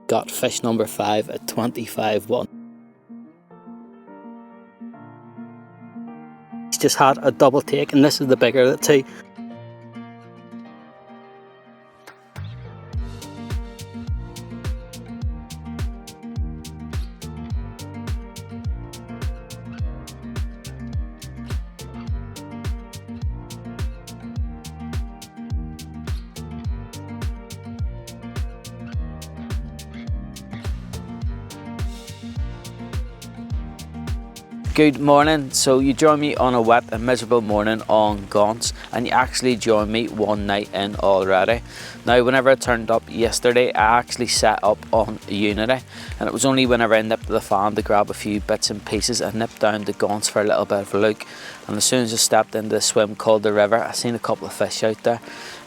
got fish number 5 at 25-1. He's just had a double take, and this is the bigger of the two. Good morning. So you join me on a wet and miserable morning on Gaunts, and you actually join me one night in already. Now, whenever I turned up yesterday, I actually set up on Unity, and it was only whenever I nipped to the farm to grab a few bits and pieces, I nipped down to Gaunts for a little bit of a look. And as soon as I stepped into the swim called the river, I seen a couple of fish out there.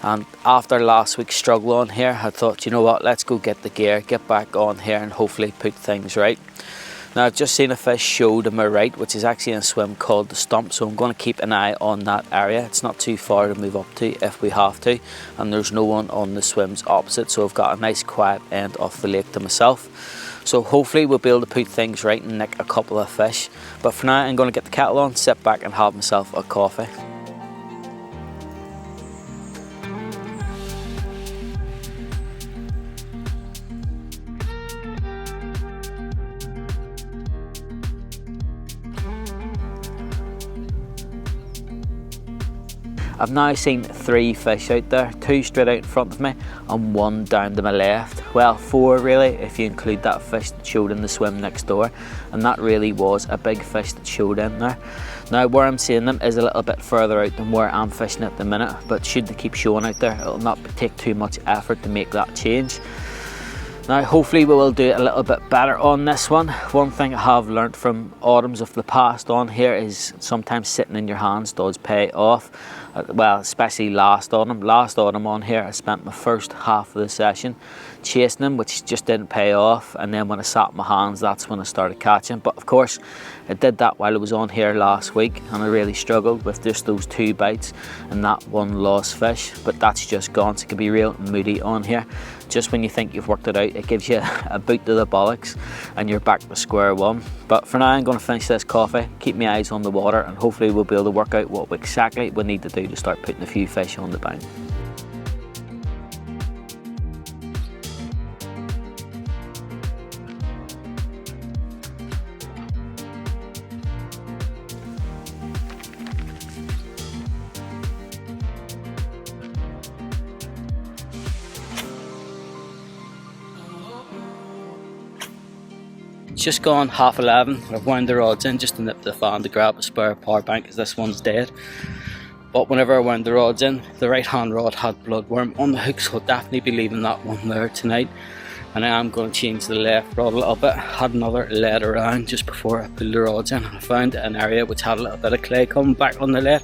And after last week's struggle on here, I thought, you know what, let's go get the gear, get back on here, and hopefully put things right. Now, I've just seen a fish show to my right, which is actually in a swim called the Stump, so I'm going to keep an eye on that area. It's not too far to move up to if we have to, and there's no one on the swims opposite, so I've got a nice quiet end of the lake to myself. So hopefully we'll be able to put things right and nick a couple of fish. But for now, I'm going to get the kettle on, sit back and have myself a coffee. I've now seen 3 fish out there, 2 straight out in front of me and 1 down to my left. Well, 4 really, if you include that fish that showed in the swim next door, and that really was a big fish that showed in there. Now, where I'm seeing them is a little bit further out than where I'm fishing at the minute, but should they keep showing out there, it'll not take too much effort to make that change. Now, hopefully we will do it a little bit better on this one. One thing I have learnt from autumns of the past on here is sometimes sitting in your hands does pay off. Well, especially last autumn. Last autumn on here, I spent my first half of the session chasing them, which just didn't pay off. And then when I sat in my hands, that's when I started catching. But of course, I did that while I was on here last week, and I really struggled with just those 2 bites and that 1 lost fish. But that's just gone, so it can be real moody on here. Just when you think you've worked it out, it gives you a boot to the bollocks and you're back to square one. But for now, I'm going to finish this coffee, keep my eyes on the water, and hopefully we'll be able to work out what exactly we need to do to start putting a few fish on the bank. It's just gone 11:30. I've wound the rods in just to nip to the fan to grab a spare power bank because this one's dead. But whenever I wound the rods in, the right hand rod had bloodworm on the hook, so I'll definitely be leaving that one there tonight. And I am going to change the left rod a little bit. I had another lead around just before I pulled the rods in, and I found an area which had a little bit of clay coming back on the lead,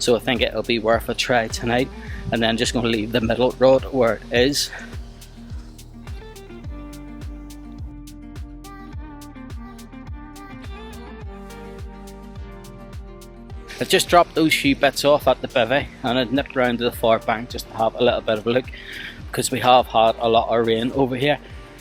so I think it'll be worth a try tonight. And then just going to leave the middle rod where it is. I just dropped those few bits off at the bivvy, and I nipped round to the far bank just to have a little bit of a look, because we have had a lot of rain over here,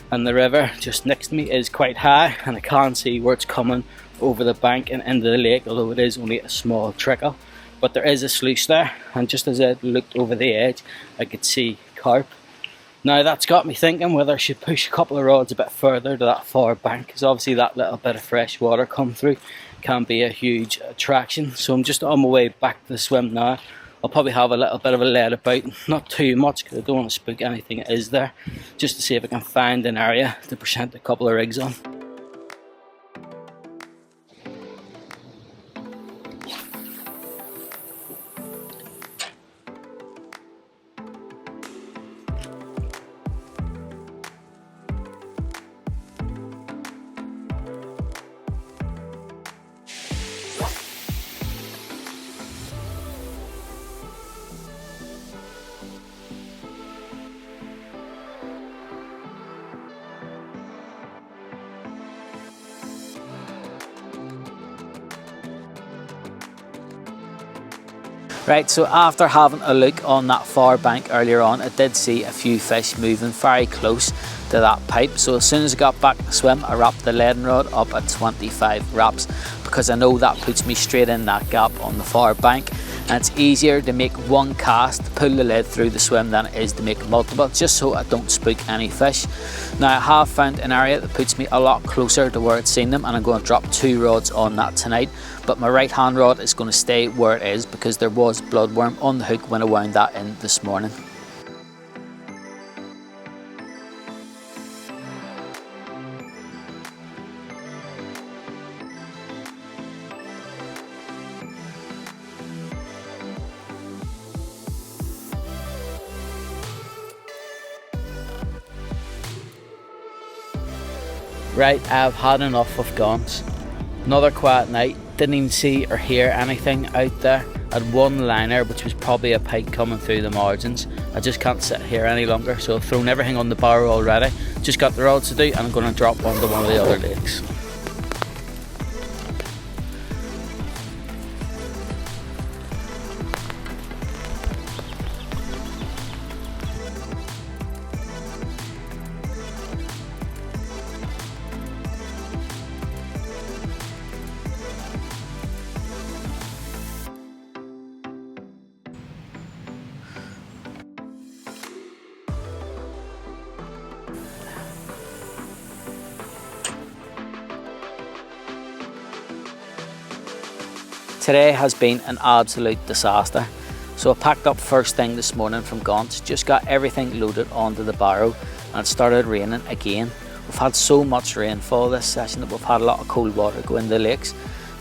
and the river just next to me is quite high, and I can't see where it's coming over the bank and into the lake, although it is only a small trickle. But there is a sluice there, and just as I looked over the edge, I could see carp. Now that's got me thinking whether I should push a couple of rods a bit further to that far bank, because obviously that little bit of fresh water come through can be a huge attraction. So I'm just on my way back to the swim now. I'll probably have a little bit of a let about, not too much because I don't want to spook anything that is there, just to see if I can find an area to present a couple of rigs on. Right, so after having a look on that far bank earlier on, I did see a few fish moving very close to that pipe. So as soon as I got back to swim, I wrapped the leading rod up at 25 wraps because I know that puts me straight in that gap on the far bank. And it's easier to make one cast to pull the lead through the swim than it is to make multiple, just so I don't spook any fish. Now I have found an area that puts me a lot closer to where I'd seen them, and I'm going to drop 2 rods on that tonight. But my right hand rod is going to stay where it is because there was bloodworm on the hook when I wound that in this morning. Right, I've had enough of gaunt. Another quiet night, didn't even see or hear anything out there. I had one liner, which was probably a pike coming through the margins. I just can't sit here any longer, so I've thrown everything on the barrow already. Just got the rods to do, and I'm going to drop onto one of the other lakes. Today has been an absolute disaster. So I packed up first thing this morning from Gaunt, just got everything loaded onto the barrow, and it started raining again. We've had so much rainfall this session that we've had a lot of cold water go into the lakes.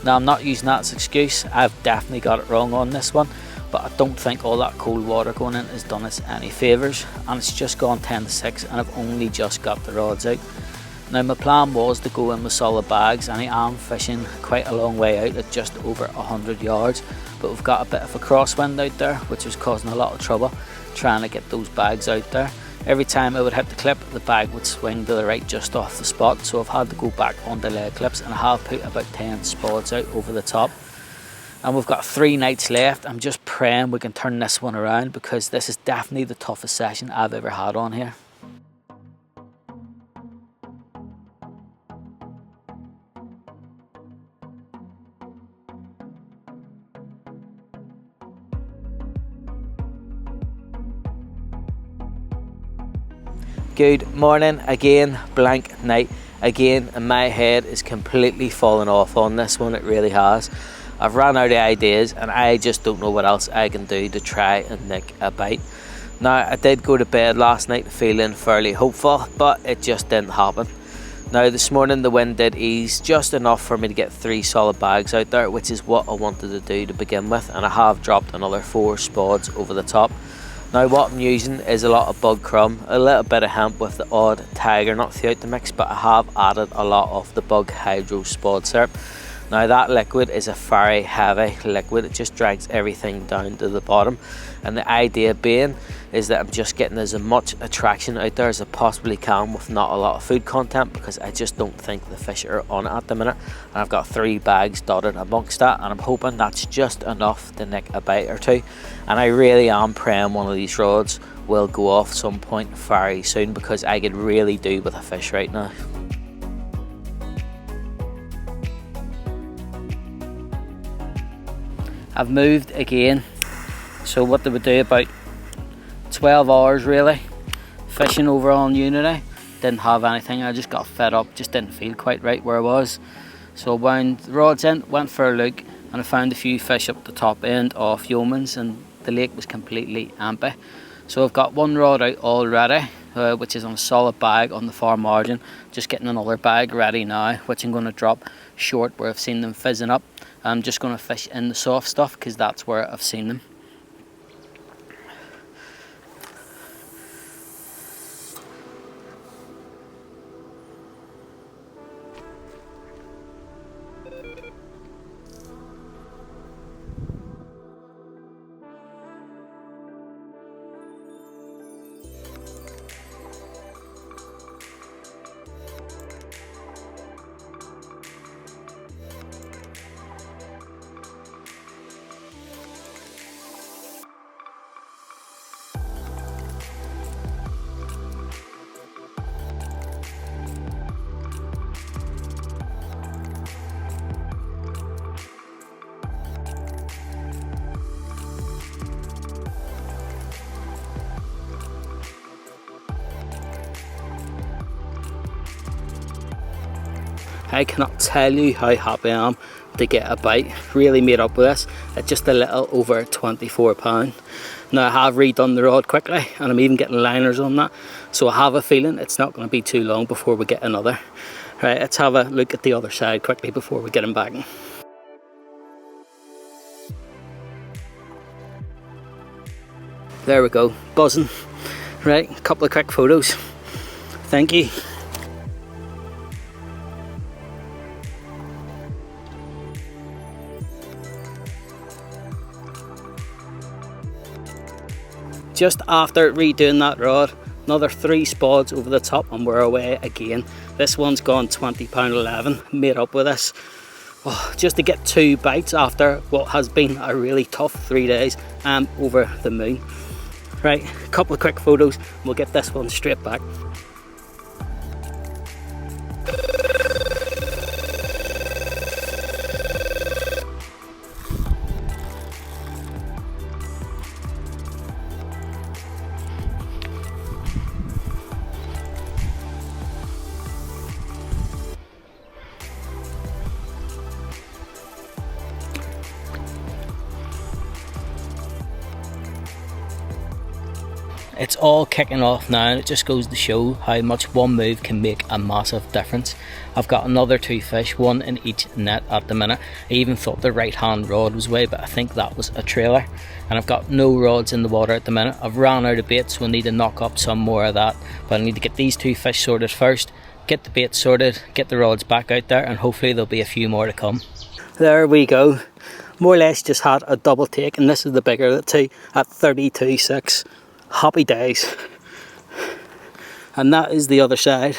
Now I'm not using that as an excuse, I've definitely got it wrong on this one, but I don't think all that cold water going in has done us any favours, and it's just gone 10 to 6 and I've only just got the rods out. Now my plan was to go in with solid bags, and I am fishing quite a long way out at just over 100 yards, but we've got a bit of a crosswind out there which was causing a lot of trouble trying to get those bags out there. Every time I would hit the clip, the bag would swing to the right just off the spot, so I've had to go back onto lead clips, and I have put about 10 spods out over the top. And we've got 3 nights left. I'm just praying we can turn this one around because this is definitely the toughest session I've ever had on here. Good morning again, blank night again, and my head is completely falling off on this one. It really has. I've ran out of ideas and I just don't know what else I can do to try and nick a bite. Now I did go to bed last night feeling fairly hopeful, but it just didn't happen. Now this morning the wind did ease just enough for me to get 3 solid bags out there, which is what I wanted to do to begin with, and I have dropped another 4 spods over the top. Now what I'm using is a lot of bug crumb, a little bit of hemp with the odd tiger nut throughout the mix, but I have added a lot of the BUG Hydro Syrup. Now that liquid is a very heavy liquid, it just drags everything down to the bottom, and the idea being is that I'm just getting as much attraction out there as I possibly can with not a lot of food content, because I just don't think the fish are on it at the minute, and I've got 3 bags dotted amongst that, and I'm hoping that's just enough to nick a bite or 2, and I really am praying one of these rods will go off some point very soon, because I could really do with a fish right now. I've moved again, so what did we do, about 12 hours really fishing over on Unity. Didn't have anything, I just got fed up, just didn't feel quite right where I was, so I wound the rods in, went for a look, and I found a few fish up the top end of Yeomans, and the lake was completely empty. So I've got 1 rod out already, which is on a solid bag on the far margin, just getting another bag ready now, which I'm going to drop short where I've seen them fizzing up. I'm just going to fish in the soft stuff because that's where I've seen them. I cannot tell you how happy I am to get a bite. Really made up with this at just a little over £24. Now I have redone the rod quickly and I'm even getting liners on that, so I have a feeling it's not going to be too long before we get another. Right, let's have a look at the other side quickly before we get him back. There we go, buzzing. Right, a couple of quick photos. Thank you. Just after redoing that rod, another 3 spods over the top and we're away again. This one's gone £20.11, made up with this. Oh, just to get 2 bites after what has been a really tough 3 days, I'm over the moon. Right, a couple of quick photos, we'll get this one straight back. It's all kicking off now and it just goes to show how much one move can make a massive difference. I've got another 2 fish, one in each net at the minute. I even thought the right hand rod was away, but I think that was a trailer. And I've got no rods in the water at the minute. I've ran out of bait, so I need to knock up some more of that. But I need to get these 2 fish sorted first, get the bait sorted, get the rods back out there, and hopefully there'll be a few more to come. There we go. More or less just had a double take, and this is the bigger of the 2 at 32.6. Happy days. And that is the other side,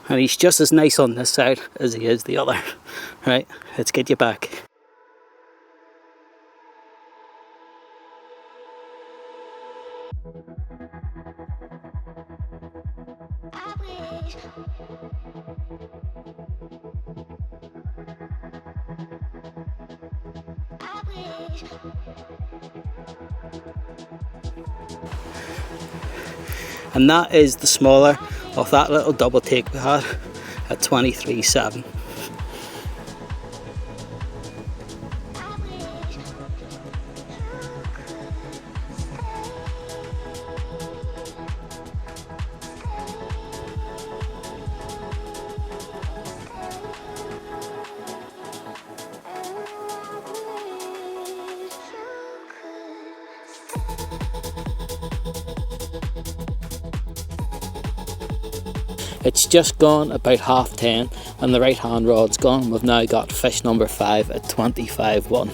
and he's just as nice on this side as he is the other. Right, let's get you back. And that is the smaller of that little double take we had at 23.7. It's just gone about 10:30 and the right hand rod's gone. We've now got fish number 5 at 25.1.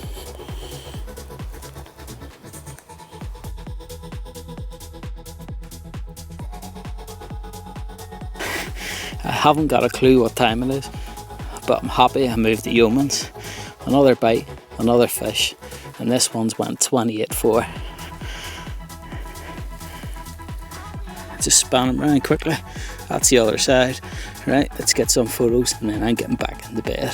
I haven't got a clue what time it is, but I'm happy I moved the yeomans. Another bite, another fish, and this one's went 28.4. Just span them around quickly. That's the other side. Right, let's get some photos and then I'm getting back into bed.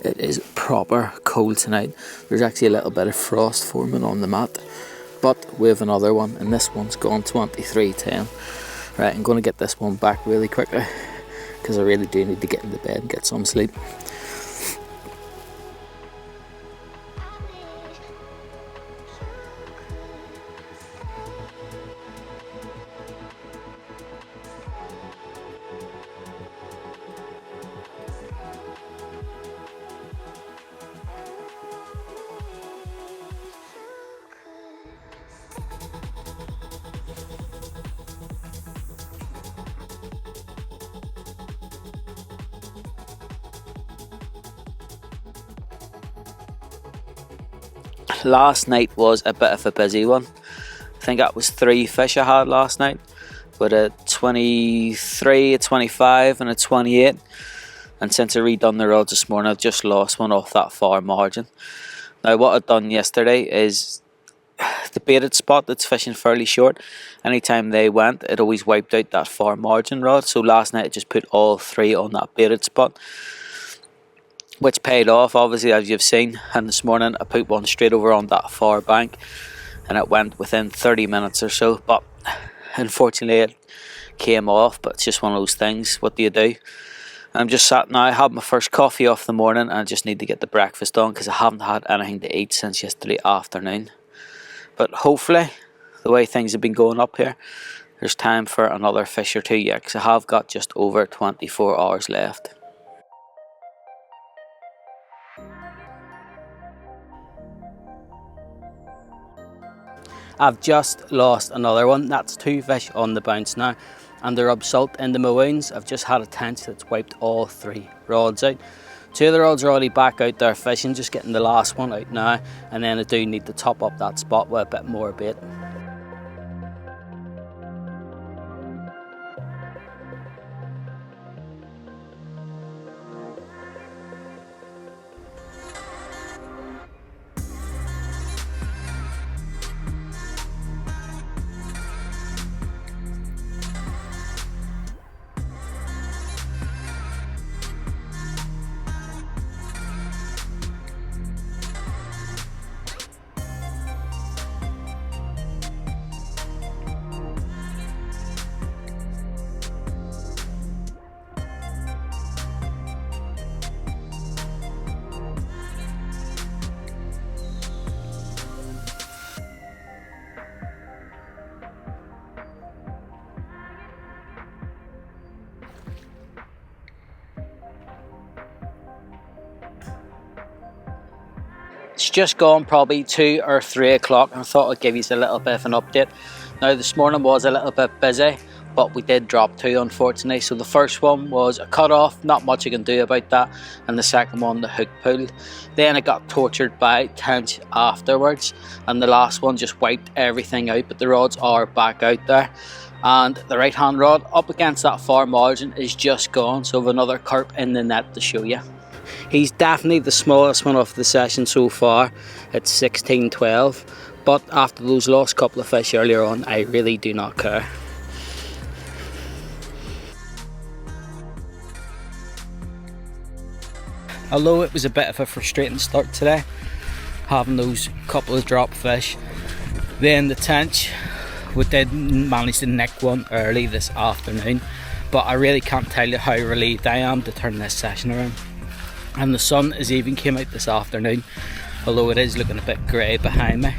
It is proper cold tonight. There's actually a little bit of frost forming on the mat, but we have another one and this one's gone 23.10. Right, I'm going to get this one back really quickly because I really do need to get into bed and get some sleep. Last night was a bit of a busy one. I think that was 3 fish I had last night, with a 23, a 25 and a 28. And since I redone the rods this morning, I've just lost one off that far margin. Now what I've done yesterday is the baited spot that's fishing fairly short, anytime they went it always wiped out that far margin rod. So last night I just put all 3 on that baited spot. which paid off obviously, as you've seen. And this morning I put one straight over on that far bank and it went within 30 minutes or so, but unfortunately it came off. But it's just one of those things, what do you do? I'm just sat now, I had my first coffee off the morning and I just need to get the breakfast on because I haven't had anything to eat since yesterday afternoon. But hopefully, the way things have been going up here, there's time for another fish or two yet, because I have got just over 24 hours left. I've just lost another one. That's 2 fish on the bounce now, and they rub salt into my wounds. I've just had a tench that's wiped all 3 rods out. 2 of the rods are already back out there fishing, just getting the last one out now, and then I do need to top up that spot with a bit more bait. It's just gone probably 2 or 3 o'clock, and I thought I'd give you a little bit of an update. Now this morning was a little bit busy, but we did drop 2 unfortunately. So the first one was a cut off, not much I can do about that, and the second one the hook pulled. Then I got tortured by tench afterwards, and the last one just wiped everything out, but the rods are back out there. And the right hand rod up against that far margin is just gone, so I have another carp in the net to show you. He's definitely the smallest one of the session so far. It's 16-12, but after those last couple of fish earlier on, I really do not care. Although it was a bit of a frustrating start today, having those couple of drop fish, then the tench, we did manage to nick one early this afternoon, but I really can't tell you how relieved I am to turn this session around. And the sun has even came out this afternoon, although it is looking a bit grey behind me.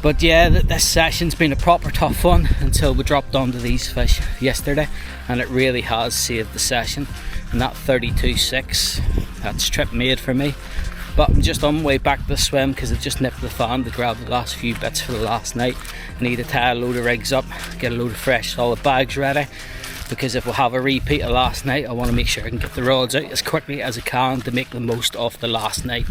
But yeah, this session's been a proper tough one until we dropped onto these fish yesterday, and it really has saved the session. And that 32.6, that's trip made for me. But I'm just on my way back to the swim because I've just nipped the fan to grab the last few bits for the last night. I need to tie a load of rigs up, get a load of fresh solid bags ready, because if we have a repeat of last night, I want to make sure I can get the rods out as quickly as I can to make the most of the last night.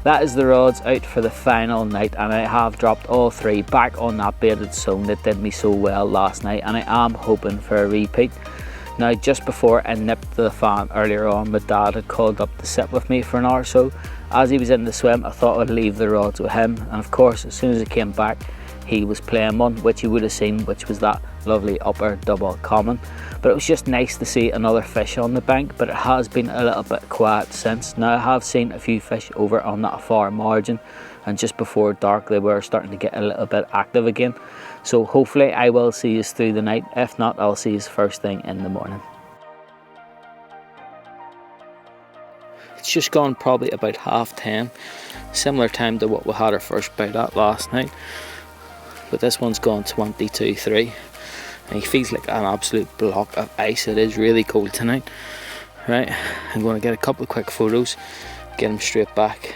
That is the rods out for the final night, and I have dropped all 3 back on that baited zone that did me so well last night, and I am hoping for a repeat. Now just before I nipped the fan earlier on, my dad had called up to sit with me for an hour or so. As he was in the swim, I thought I'd leave the rods with him, and of course as soon as I came back he was playing one, which you would have seen, which was that lovely upper double common. But it was just nice to see another fish on the bank, but it has been a little bit quiet since. Now I have seen a few fish over on that far margin, and just before dark they were starting to get a little bit active again. So hopefully I will see you through the night. If not, I'll see you first thing in the morning. It's just gone probably about 10:30, similar time to what we had our first bite at last night. But this one's gone 22.3, and he feels like an absolute block of ice. It is really cold tonight. Right, I'm going to get a couple of quick photos, get him straight back.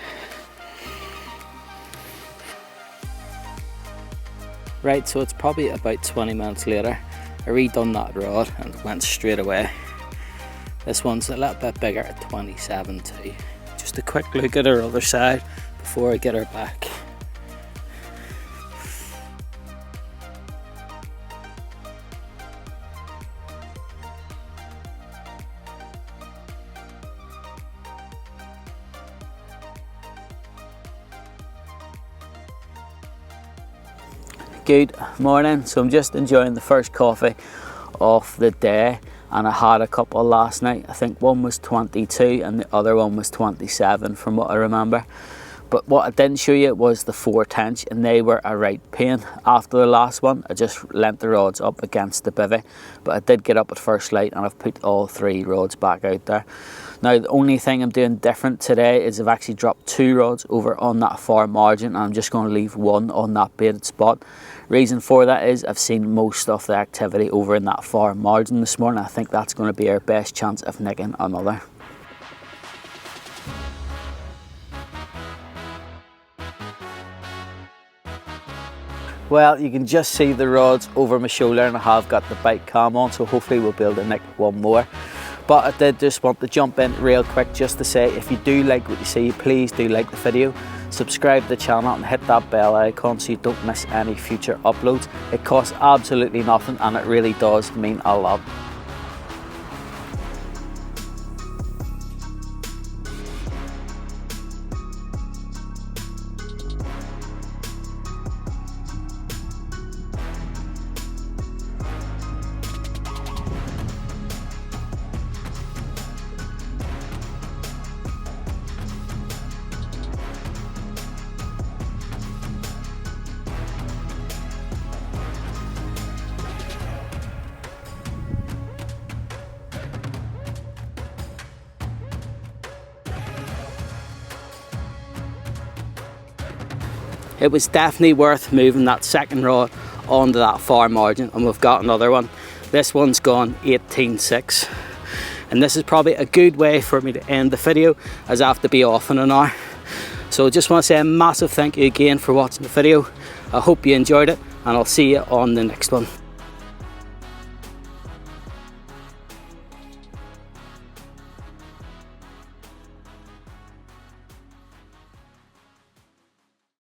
Right, so it's probably about 20 minutes later. I redone that rod and it went straight away. This one's a little bit bigger at 27 too. Just a quick look at her other side before I get her back. Good morning. So I'm just enjoying the first coffee of the day, and I had a couple last night. I think one was 22 and the other one was 27 from what I remember. But what I didn't show you was the 4 tench, and they were a right pain. After the last one, I just lent the rods up against the bivvy, but I did get up at first light and I've put all 3 rods back out there. Now the only thing I'm doing different today is I've actually dropped 2 rods over on that far margin, and I'm just going to leave 1 on that baited spot. Reason for that is I've seen most of the activity over in that far margin this morning. I think that's going to be our best chance of nicking another. Well, you can just see the rods over my shoulder, and I have got the bike cam on, so hopefully we'll be able to nick one more. But I did just want to jump in real quick just to say, if you do like what you see, please do like the video, subscribe to the channel and hit that bell icon so you don't miss any future uploads. It costs absolutely nothing and it really does mean a lot. It was definitely worth moving that second rod onto that far margin, and we've got another one. This one's gone 18.6, and this is probably a good way for me to end the video as I have to be off in an hour. So I just want to say a massive thank you again for watching the video. I hope you enjoyed it, and I'll see you on the next one.